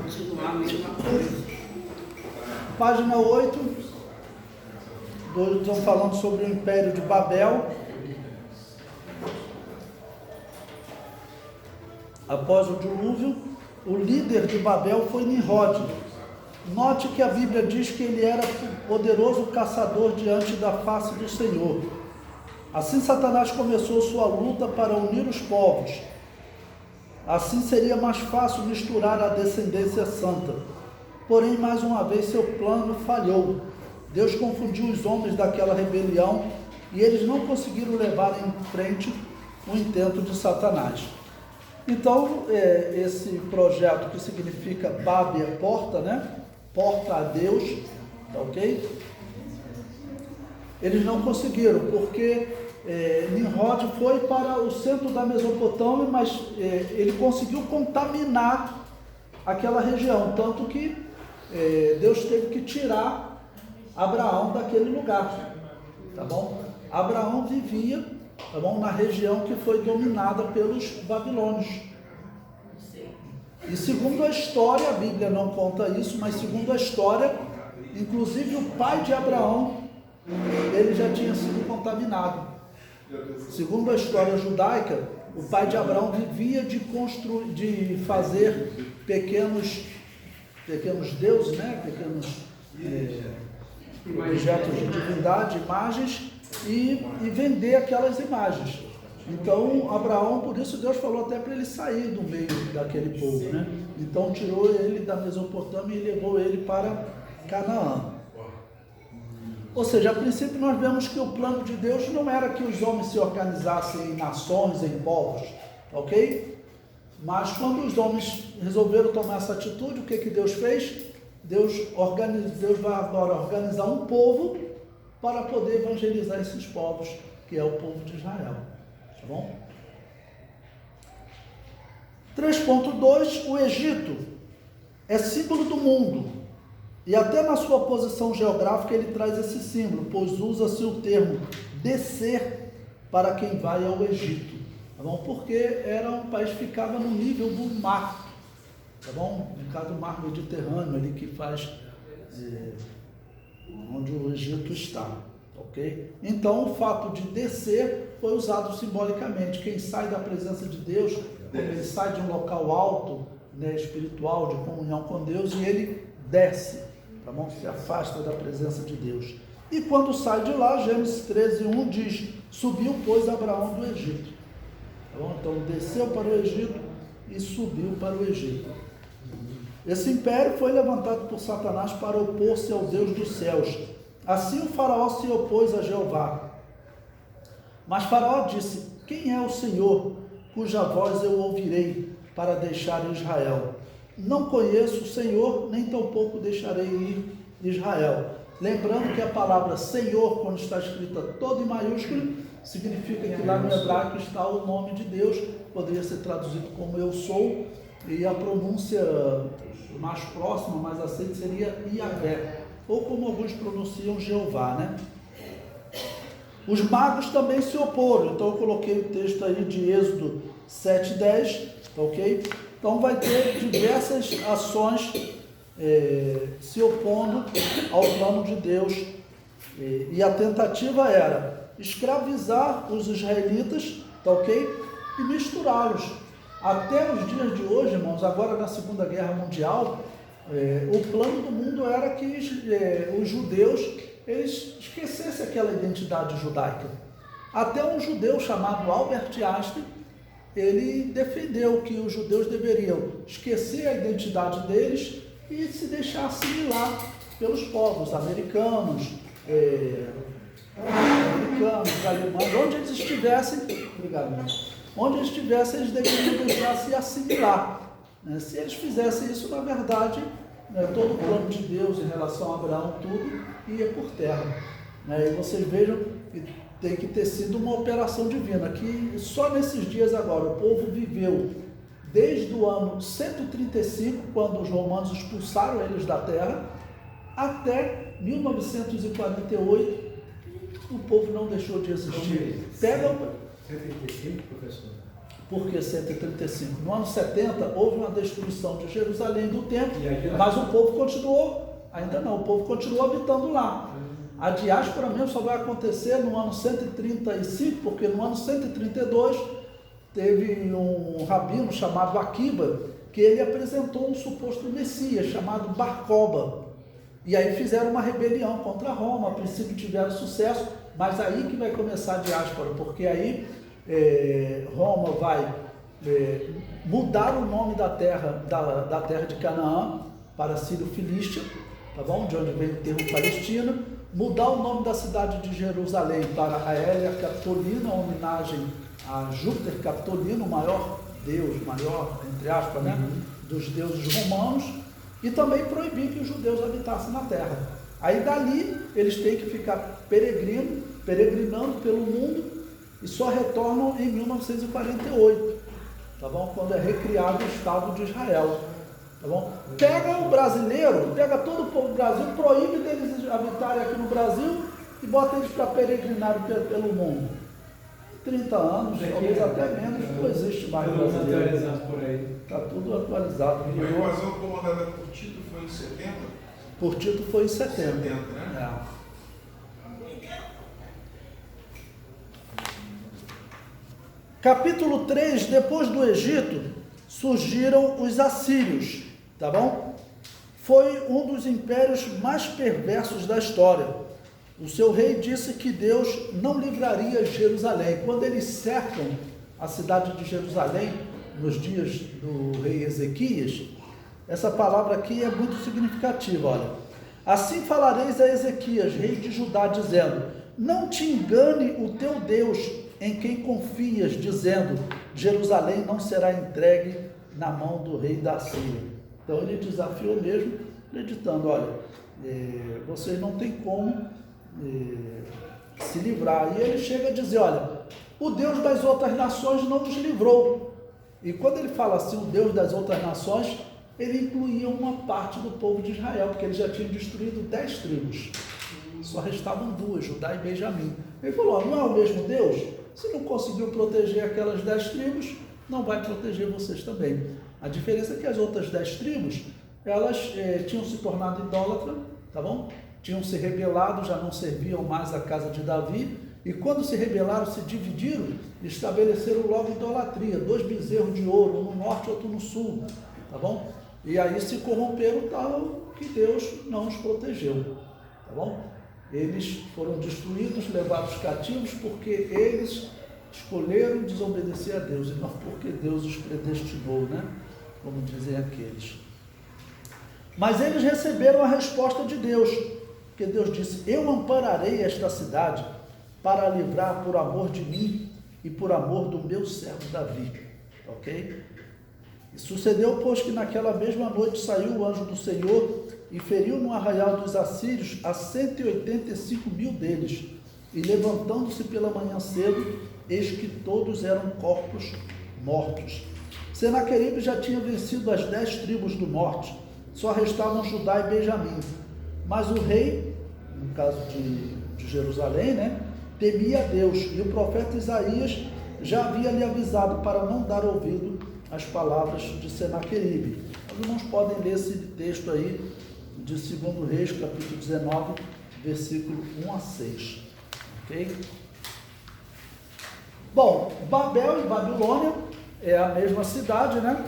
continuar a mesma coisa. Página 8, estão falando sobre o Império de Babel. Após o dilúvio, o líder de Babel foi Nimrod. Note que a Bíblia diz que ele era poderoso caçador diante da face do Senhor. Assim Satanás começou sua luta para unir os povos. Assim seria mais fácil misturar a descendência santa. Porém, mais uma vez, seu plano falhou. Deus confundiu os homens daquela rebelião e eles não conseguiram levar em frente o intento de Satanás. Então, esse projeto que significa Bab é porta, né? Porta a Deus, tá ok? Eles não conseguiram, porque Nimrod foi para o centro da Mesopotâmia, mas ele conseguiu contaminar aquela região, tanto que Deus teve que tirar Abraão daquele lugar, tá bom? Abraão vivia, tá bom, na região que foi dominada pelos babilônios. E segundo a história, a Bíblia não conta isso, mas segundo a história, inclusive o pai de Abraão, ele já tinha sido contaminado. Segundo a história judaica, o pai de Abraão vivia de fazer pequenos deuses, né? Pequenos objetos de divindade, imagens, e vender aquelas imagens. Então, Abraão, por isso Deus falou até para ele sair do meio daquele povo, né? Então, tirou ele da Mesopotâmia e levou ele para Canaã. Ou seja, a princípio nós vemos que o plano de Deus não era que os homens se organizassem em nações, em povos, ok? Mas quando os homens resolveram tomar essa atitude, o que Deus fez? Deus vai agora organizar um povo para poder evangelizar esses povos, que é o povo de Israel. Tá bom? 3.2, o Egito é símbolo do mundo, e até na sua posição geográfica ele traz esse símbolo, pois usa-se o termo descer para quem vai ao Egito, tá bom? Porque era um país que ficava no nível do mar, tá bom? No caso do mar Mediterrâneo, ali que faz onde o Egito está. Ok? Então, o fato de descer foi usado simbolicamente. Quem sai da presença de Deus, ele sai de um local alto, né, espiritual, de comunhão com Deus, e ele desce, tá bom? Se afasta da presença de Deus. E quando sai de lá, Gênesis 13:1 diz: subiu, pois, Abraão do Egito. Tá bom? Então, desceu para o Egito e subiu para o Egito. Esse império foi levantado por Satanás para opor-se ao Deus dos céus. Assim o faraó se opôs a Jeová. Mas faraó disse: quem é o Senhor, cuja voz eu ouvirei para deixar Israel? Não conheço o Senhor, nem tampouco deixarei ir Israel. Lembrando que a palavra Senhor, quando está escrita toda em maiúsculo, significa que lá no hebraico está o nome de Deus, poderia ser traduzido como eu sou, e a pronúncia mais próxima, mais aceita, seria Yahvé, ou como alguns pronunciam, Jeová, né? Os magos também se oporam, então eu coloquei o texto aí de Êxodo 7:10, ok? Então vai ter diversas ações se opondo ao plano de Deus, e a tentativa era escravizar os israelitas, tá ok? E misturá-los. Até os dias de hoje, irmãos, agora na Segunda Guerra Mundial, o plano do mundo era que os judeus eles esquecessem aquela identidade judaica. Até um judeu chamado Albert Einstein, ele defendeu que os judeus deveriam esquecer a identidade deles e se deixar assimilar pelos povos americanos, alemães, onde eles estivessem, onde eles estivessem, eles deveriam deixar se assimilar. Se eles fizessem isso, na verdade, todo o plano de Deus em relação a Abraão, tudo ia por terra. E vocês vejam que tem que ter sido uma operação divina, que só nesses dias agora o povo viveu desde o ano 135, quando os romanos expulsaram eles da terra, até 1948, o povo não deixou de existir. Pega 135, professor? Por que 135? No ano 70 houve uma destruição de Jerusalém do templo, mas o povo continuou, ainda não, o povo continuou habitando lá. A diáspora mesmo só vai acontecer no ano 135, porque no ano 132 teve um rabino chamado Akiba, que ele apresentou um suposto Messias chamado Bar Kokhba. E aí fizeram uma rebelião contra Roma, a princípio tiveram sucesso, mas aí que vai começar a diáspora, porque aí Roma vai mudar o nome da terra, da terra de Canaã para Sírio-Filístia, tá bom? De onde vem o termo Palestina, mudar o nome da cidade de Jerusalém para Aélia Capitolina, em homenagem a Júpiter Capitolino, o maior deus, maior, entre aspas, né, dos deuses romanos, e também proibir que os judeus habitassem na terra. Aí dali eles têm que ficar peregrinando pelo mundo e só retornam em 1948, tá bom? Quando é recriado o Estado de Israel, tá bom? Pega o brasileiro, pega todo o povo do Brasil, proíbe deles habitarem aqui no Brasil e bota eles para peregrinar pelo mundo. 30 anos, talvez até menos, não existe mais brasileiro. Está tudo atualizado. A invasão comandada por Tito foi em 70? Por Tito foi em 70. 70, né? Capítulo 3, depois do Egito, surgiram os assírios, tá bom? Foi um dos impérios mais perversos da história. O seu rei disse que Deus não livraria Jerusalém. Quando eles cercam a cidade de Jerusalém, nos dias do rei Ezequias, essa palavra aqui é muito significativa, olha. Assim falareis a Ezequias, rei de Judá, dizendo: não te engane o teu Deus, em quem confias, dizendo: Jerusalém não será entregue na mão do rei da Síria. Então ele desafiou mesmo, acreditando: olha, vocês não têm como se livrar. E ele chega a dizer: olha, o Deus das outras nações não nos livrou. E quando ele fala assim, o Deus das outras nações, ele incluía uma parte do povo de Israel, porque ele já tinha destruído 10 tribos. Só restavam 2, Judá e Benjamim. Ele falou: não é o mesmo Deus? Se não conseguiu proteger aquelas 10 tribos, não vai proteger vocês também. A diferença é que as outras 10 tribos, elas tinham se tornado idólatras, tá bom? Tinham se rebelado, já não serviam mais a casa de Davi, e quando se rebelaram, se dividiram, estabeleceram logo idolatria, 2 bezerros de ouro, um no norte e outro no sul, tá bom? E aí se corromperam tal que Deus não os protegeu, tá bom? Eles foram destruídos, levados cativos, porque eles escolheram desobedecer a Deus, e não porque Deus os predestinou, né? Como dizem aqueles. Mas eles receberam a resposta de Deus, porque Deus disse: eu ampararei esta cidade para livrar por amor de mim e por amor do meu servo Davi. Ok? E sucedeu, pois, que naquela mesma noite saiu o anjo do Senhor e feriu no arraial dos assírios a 185.000 deles. E levantando-se pela manhã cedo, eis que todos eram corpos mortos. Senaqueribe já tinha vencido as 10 tribos do norte, só restavam Judá e Benjamim. Mas o rei, no caso de Jerusalém, né, temia a Deus, e o profeta Isaías já havia lhe avisado para não dar ouvido às palavras de Senaqueribe. Os irmãos podem ler esse texto aí de 2 Reis, capítulo 19, versículo 1 a 6. Ok? Bom, Babel e Babilônia é a mesma cidade, né?